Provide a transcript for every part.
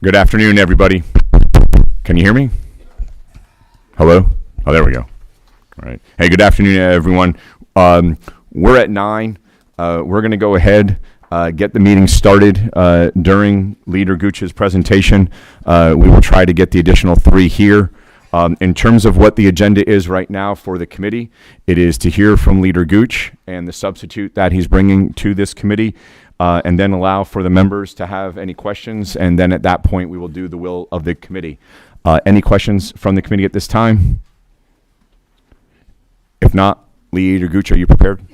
Good afternoon, everybody. Can you hear me? Hello? Oh, there we go. All right. Hey, good afternoon, everyone. We're at 9. We're going to go ahead, get the meeting started during Leader Gooch's presentation. We will try to get the additional 3 here. In terms of what the agenda is right now for the committee, it is to hear from Leader Gooch and the substitute that he's bringing to this committee, and then allow for the members to have any questions, and then at that point we will do the will of the committee. Any questions from the committee at this time? If not, Leader Gooch, are you prepared? I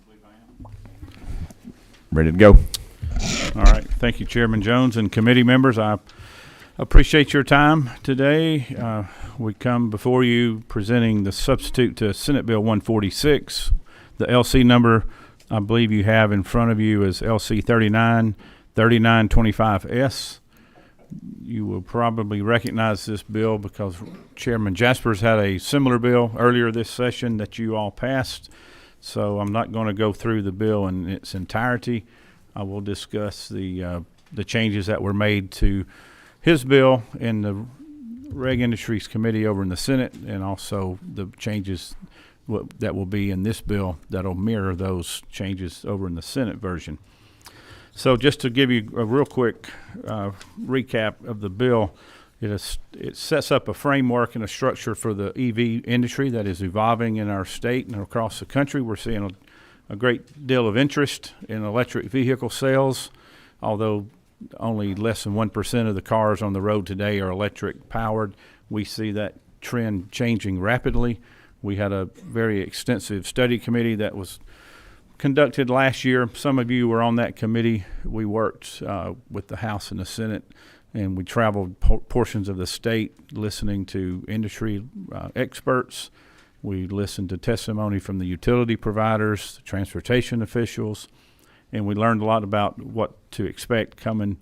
believe I am. Ready to go? All right. Thank you, Chairman Jones and committee members. I appreciate your time today. We come before you presenting the substitute to Senate Bill 146. The LC number I believe you have in front of you is LC 3925S. You will probably recognize this bill because Chairman Jaspers had a similar bill earlier this session that you all passed. So I'm not going to go through the bill in its entirety. I will discuss the changes that were made to his bill in the Reg Industries Committee over in the Senate, and also the changes that will be in this bill that'll mirror those changes over in the Senate version. So just to give you a real quick recap of the bill, it sets up a framework and a structure for the EV industry that is evolving in our state and across the country. We're seeing a great deal of interest in electric vehicle sales, although only less than 1% of the cars on the road today are electric powered. We see that trend changing rapidly. We had a very extensive study committee that was conducted last year. Some of you were on that committee. We worked with the House and the Senate, and we traveled portions of the state listening to industry experts. We listened to testimony from the utility providers, the transportation officials, and we learned a lot about what to expect coming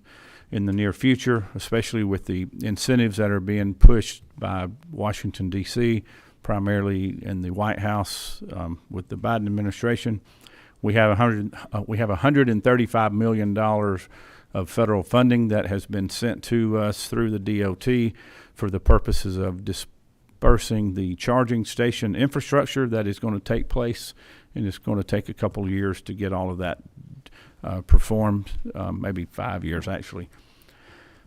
in the near future, especially with the incentives that are being pushed by Washington, D.C., primarily in the White House with the Biden administration. We have $135 million of federal funding that has been sent to us through the DOT for the purposes of dispersing the charging station infrastructure that is going to take place, and it's going to take a couple of years to get all of that performed, maybe 5 years actually.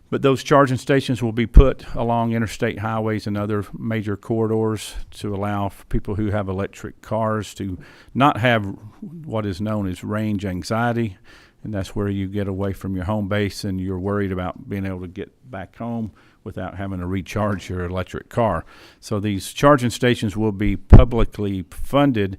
But those charging stations will be put along interstate highways and other major corridors to allow for people who have electric cars to not have what is known as range anxiety. And that's where you get away from your home base and you're worried about being able to get back home without having to recharge your electric car. So these charging stations will be publicly funded,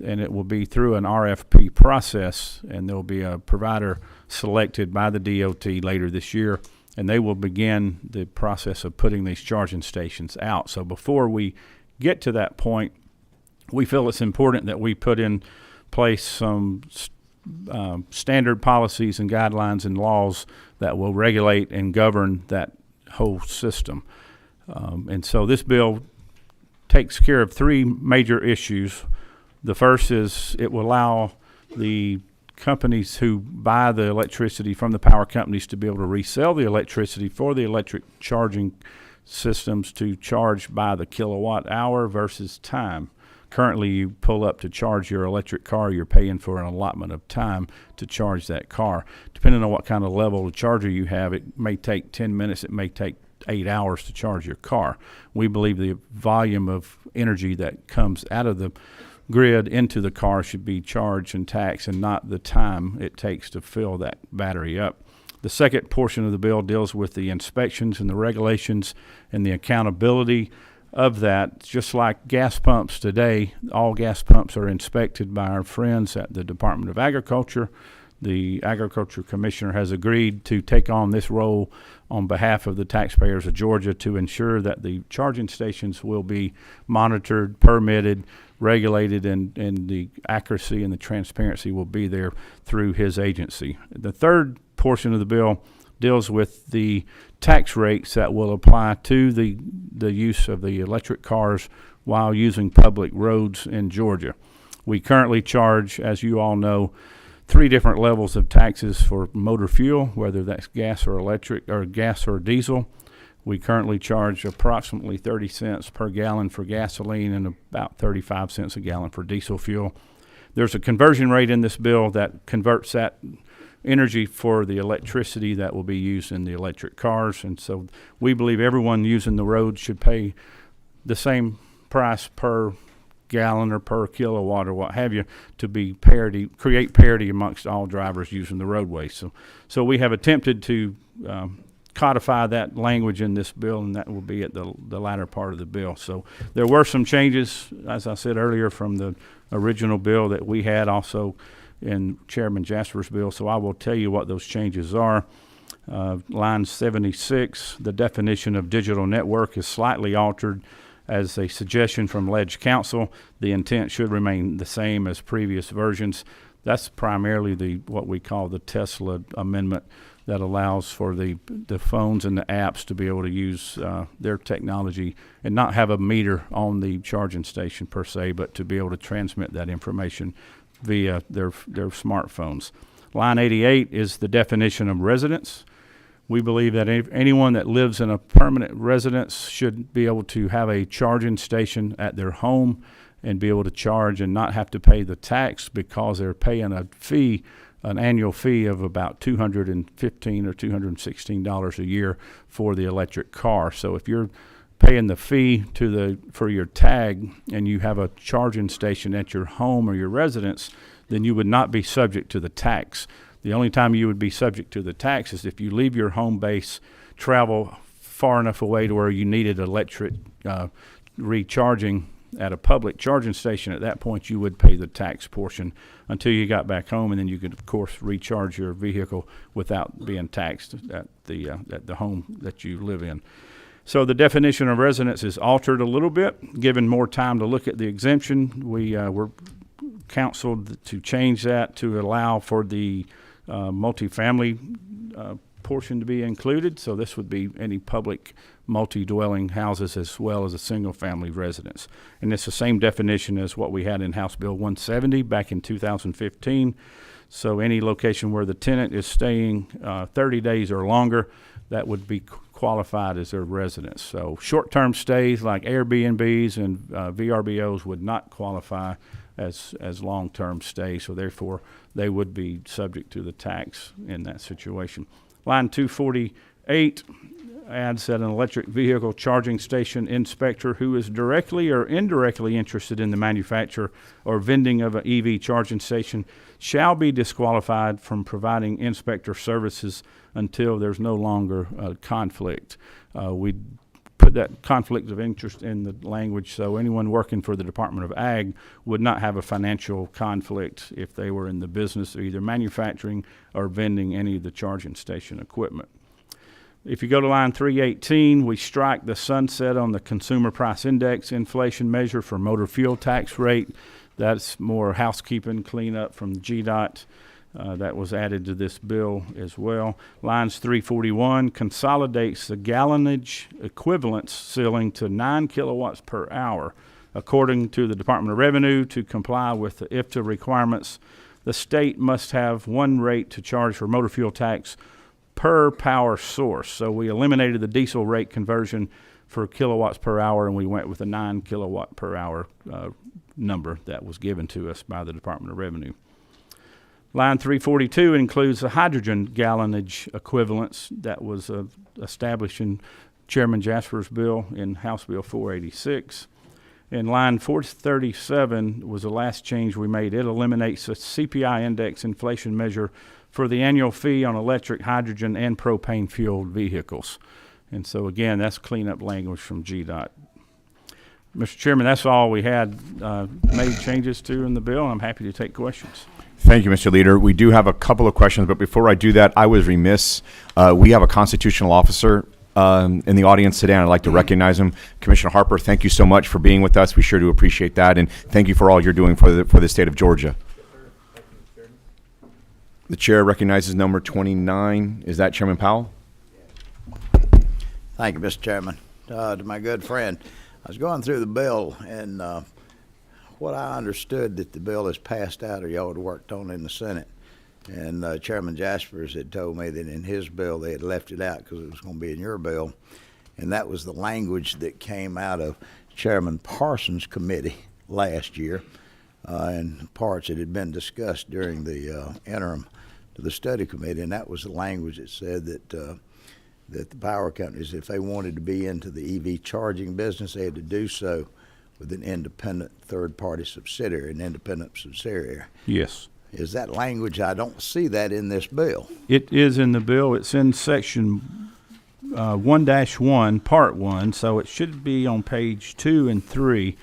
and it will be through an RFP process, and there will be a provider selected by the DOT later this year, and they will begin the process of putting these charging stations out. So before we get to that point, we feel it's important that we put in place some standard policies and guidelines and laws that will regulate and govern that whole system. And so this bill takes care of 3 major issues. The first is it will allow the companies who buy the electricity from the power companies to be able to resell the electricity for the electric charging systems to charge by the kilowatt hour versus time. Currently, you pull up to charge your electric car, you're paying for an allotment of time to charge that car. Depending on what kind of level of charger you have, it may take 10 minutes, it may take 8 hours to charge your car. We believe the volume of energy that comes out of the grid into the car should be charged and taxed, and not the time it takes to fill that battery up. The second portion of the bill deals with the inspections and the regulations and the accountability of that. Just like gas pumps today, all gas pumps are inspected by our friends at the Department of Agriculture. The Agriculture Commissioner has agreed to take on this role on behalf of the taxpayers of Georgia to ensure that the charging stations will be monitored, permitted, regulated, and the accuracy and the transparency will be there through his agency. The third portion of the bill deals with the tax rates that will apply to the use of the electric cars while using public roads in Georgia. We currently charge, as you all know, three different levels of taxes for motor fuel, whether that's gas or electric or gas or diesel. We currently charge approximately 30 cents per gallon for gasoline and about 35 cents a gallon for diesel fuel. There's a conversion rate in this bill that converts that energy for the electricity that will be used in the electric cars. And so we believe everyone using the road should pay the same price per gallon or per kilowatt or what have you to be create parity amongst all drivers using the roadway. So we have attempted to codify that language in this bill, and that will be at the latter part of the bill. So there were some changes, as I said earlier, from the original bill that we had also in Chairman Jasper's bill. So I will tell you what those changes are. Line 76, the definition of digital network is slightly altered as a suggestion from Ledge Council. The intent should remain the same as previous versions. That's primarily what we call the Tesla amendment that allows for the phones and the apps to be able to use their technology and not have a meter on the charging station per se, but to be able to transmit that information via their smartphones. Line 88 is the definition of residence. We believe that anyone that lives in a permanent residence should be able to have a charging station at their home and be able to charge and not have to pay the tax because they're paying a fee, an annual fee of about $215 or $216 a year for the electric car. So if you're paying the fee for your tag and you have a charging station at your home or your residence, then you would not be subject to the tax. The only time you would be subject to the tax is if you leave your home base, travel far enough away to where you needed electric recharging at a public charging station. At that point, you would pay the tax portion until you got back home, and then you could, of course, recharge your vehicle without being taxed at the home that you live in. So the definition of residence is altered a little bit. Given more time to look at the exemption, we were counseled to change that to allow for the multifamily portion to be included. So this would be any public multi-dwelling houses as well as a single-family residence. And it's the same definition as what we had in House Bill 170 back in 2015. So any location where the tenant is staying 30 days or longer, that would be qualified as their residence. So short-term stays like Airbnbs and VRBOs would not qualify as long-term stays. So therefore, they would be subject to the tax in that situation. Line 248 adds that an electric vehicle charging station inspector who is directly or indirectly interested in the manufacture or vending of an EV charging station shall be disqualified from providing inspector services until there's no longer a conflict. We put that conflict of interest in the language, so anyone working for the Department of Ag would not have a financial conflict if they were in the business of either manufacturing or vending any of the charging station equipment. If you go to line 318, we strike the sunset on the Consumer Price Index inflation measure for motor fuel tax rate. That's more housekeeping cleanup from GDOT. That was added to this bill as well. Lines 341 consolidates the gallonage equivalence ceiling to 9 kilowatts per hour. According to the Department of Revenue, to comply with the IFTA requirements, the state must have one rate to charge for motor fuel tax per power source. So we eliminated the diesel rate conversion for kilowatts per hour, and we went with a 9 kilowatt per hour number that was given to us by the Department of Revenue. Line 342 includes the hydrogen gallonage equivalence that was established in Chairman Jasper's bill in House Bill 486. And line 437 was the last change we made. It eliminates the CPI index inflation measure for the annual fee on electric, hydrogen, and propane-fueled vehicles. And so, again, that's cleanup language from GDOT. Mr. Chairman, that's all we had made changes to in the bill. I'm happy to take questions. Thank you, Mr. Leader. We do have a couple of questions, but before I do that, I was remiss. We have a constitutional officer in the audience today, and I'd like to recognize him. Commissioner Harper, thank you so much for being with us. We sure do appreciate that, and thank you for all you're doing for the state of Georgia. The chair recognizes number 29. Is that Chairman Powell? Thank you, Mr. Chairman. To my good friend, I was going through the bill, and what I understood that the bill is passed out or y'all had worked on in the Senate And Chairman Jaspers had told me that in his bill they had left it out because it was going to be in your bill. And that was the language that came out of Chairman Parsons' committee last year, and parts that had been discussed during the interim to the study committee. And that was the language that said that that the power companies, if they wanted to be into the EV charging business, they had to do so with an independent third-party subsidiary, an independent subsidiary. Yes. Is that language? I don't see that in this bill. It is in the bill. It's in section 1-1, part 1, so it should be on page 2 and 3,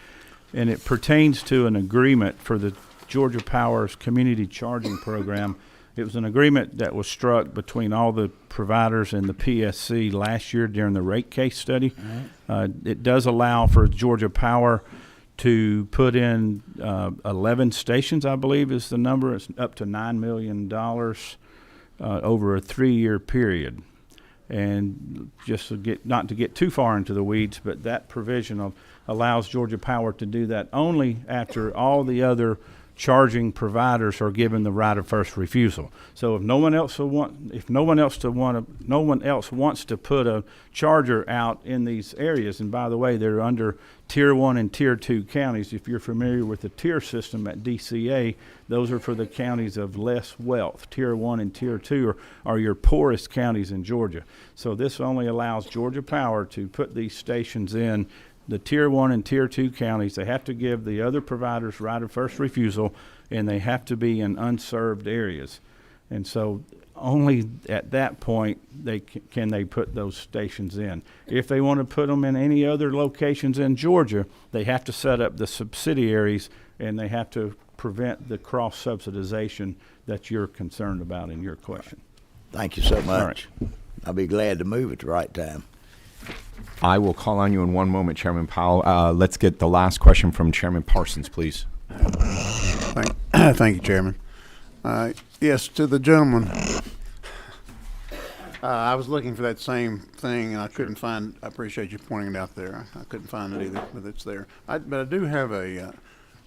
and it pertains to an agreement for the Georgia Power's community charging program. It was an agreement that was struck between all the providers and the PSC last year during the rate case study. It does allow for Georgia Power to put in 11 stations, I believe is the number. It's up to $9 million over a 3-year period. And just to get, not to get too far into the weeds, but that provision allows Georgia Power to do that only after all the other charging providers are given the right of first refusal. So if no one else wants to put a charger out in these areas, and by the way, they're under Tier 1 and Tier 2 counties. If you're familiar with the tier system at DCA, those are for the counties of less wealth. Tier 1 and Tier 2 are your poorest counties in Georgia. So this only allows Georgia Power to put these stations in the Tier 1 and Tier 2 counties. They have to give the other providers right of first refusal, and they have to be in unserved areas. And so only at that point can they put those stations in. If they want to put them in any other locations in Georgia, they have to set up the subsidiaries, and they have to prevent the cross-subsidization that you're concerned about in your question. Thank you so much. All right. I'll be glad to move at the right time. I will call on you in one moment, Chairman Powell. Let's get the last question from Chairman Parsons, please. Thank you, Chairman. Yes, to the gentleman. I was looking for that same thing, and I couldn't find. I appreciate you pointing it out there. I couldn't find it either, but it's there. But I do have a.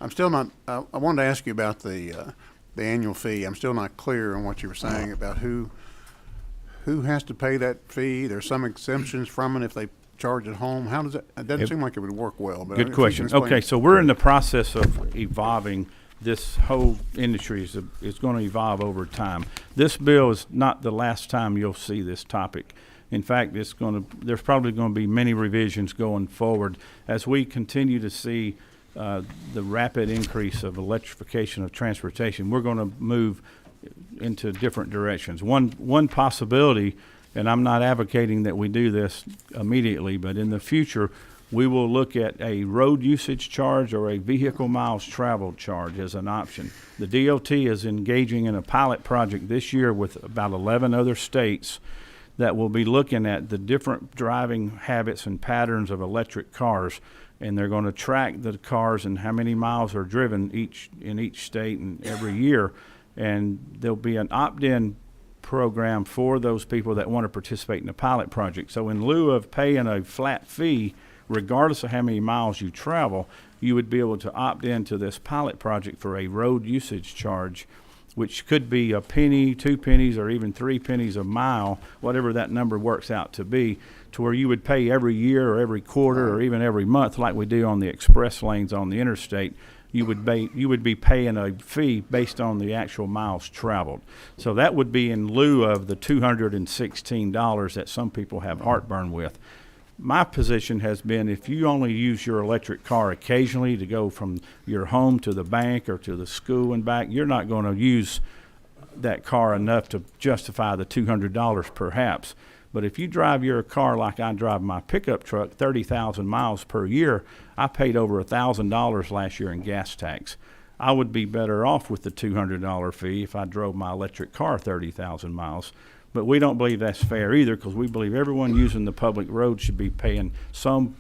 I'm still not. I wanted to ask you about the annual fee. I'm still not clear on what you were saying about who has to pay that fee. There's some exemptions from it if they charge at home. How does that? It doesn't seem like it would work well. But Good question. Okay, so we're in the process of evolving. This whole industry is going to evolve over time. This bill is not the last time you'll see this topic. In fact, there's probably going to be many revisions going forward as we continue to see the rapid increase of electrification of transportation. We're going to move into different directions. One possibility, and I'm not advocating that we do this immediately, but in the future, we will look at a road usage charge or a vehicle miles traveled charge as an option. The DOT is engaging in a pilot project this year with about 11 other states that will be looking at the different driving habits and patterns of electric cars, and they're going to track the cars and how many miles are driven in each state and every year. And there'll be an opt-in program for those people that want to participate in the pilot project. So in lieu of paying a flat fee, regardless of how many miles you travel, you would be able to opt into this pilot project for a road usage charge, which could be a penny, 2 pennies, or even 3 pennies a mile, whatever that number works out to be, to where you would pay every year or every quarter or even every month like we do on the express lanes on the interstate. You would be paying a fee based on the actual miles traveled. So that would be in lieu of the $216 that some people have heartburn with. My position has been if you only use your electric car occasionally to go from your home to the bank or to the school and back, you're not going to use that car enough to justify the $200 perhaps. But if you drive your car like I drive my pickup truck, 30,000 miles per year, I paid over $1,000 last year in gas tax. I would be better off with the $200 fee if I drove my electric car 30,000 miles. But we don't believe that's fair either, because we believe everyone using the public road should be paying some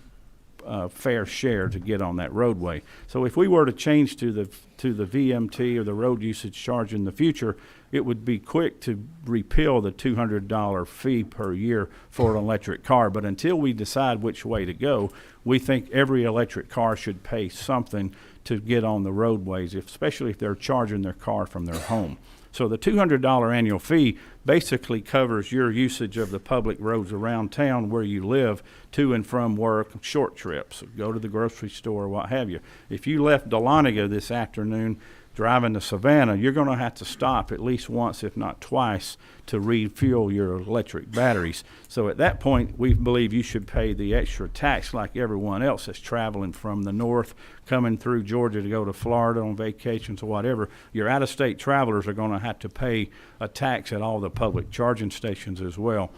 fair share to get on that roadway. So if we were to change to the VMT or the road usage charge in the future, it would be quick to repeal the $200 fee per year for an electric car. But until we decide which way to go, we think every electric car should pay something to get on the roadways, especially if they're charging their car from their home. So the $200 annual fee basically covers your usage of the public roads around town where you live, to and from work, short trips, go to the grocery store, what have you. If you left Dahlonega this afternoon driving to Savannah, you're going to have to stop at least once, if not twice, to refuel your electric batteries. So at that point, we believe you should pay the extra tax like everyone else that's traveling from the north, coming through Georgia to go to Florida on vacations or whatever. Your out-of-state travelers are going to have to pay a tax at all the public charging stations as well.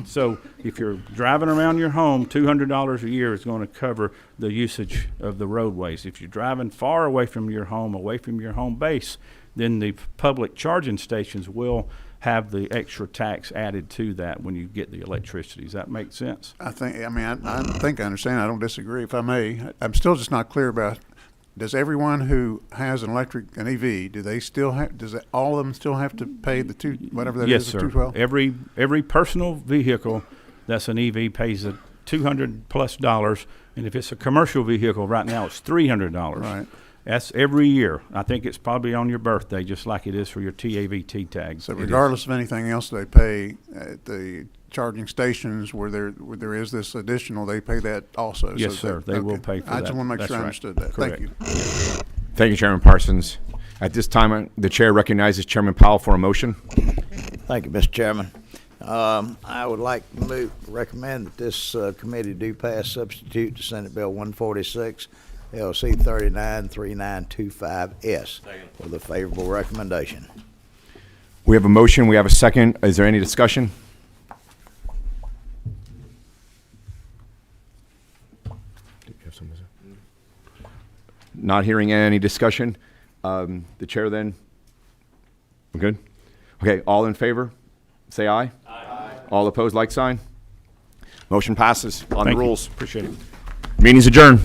So if you're driving around your home, $200 a year is going to cover the usage of the roadways. If you're driving far away from your home base, then the public charging stations will have the extra tax added to that when you get the electricity. Does that make sense? I think I understand. I don't disagree. If I may, I'm still just not clear about, does everyone who has an EV, do they still have, all of them still have to pay the whatever that Yes, is, sir. the $212? Every personal vehicle that's an EV pays a $200+, and if it's a commercial vehicle, right now it's $300. Right. That's every year. I think it's probably on your birthday, just like it is for your TAVT tag. So It is. regardless of anything else they pay at the charging stations where there is this additional, they pay that also? Yes, So sir. They will pay for I that. just want to make That's sure I right. understood that. Correct. Thank you. Thank you, Chairman Parsons. At this time, the chair recognizes Chairman Powell for a motion. Thank you, Mr. Chairman. I would like to recommend that this committee do pass substitute to Senate Bill 146, LC 393925S, with a favorable recommendation. We have a motion. We have a second. Is there any discussion? Not hearing any discussion. The chair then? We're good? Okay, all in favor, say aye. Aye. All opposed, like sign. Motion passes on the Thank you. rules. Appreciate it. Meeting's adjourned.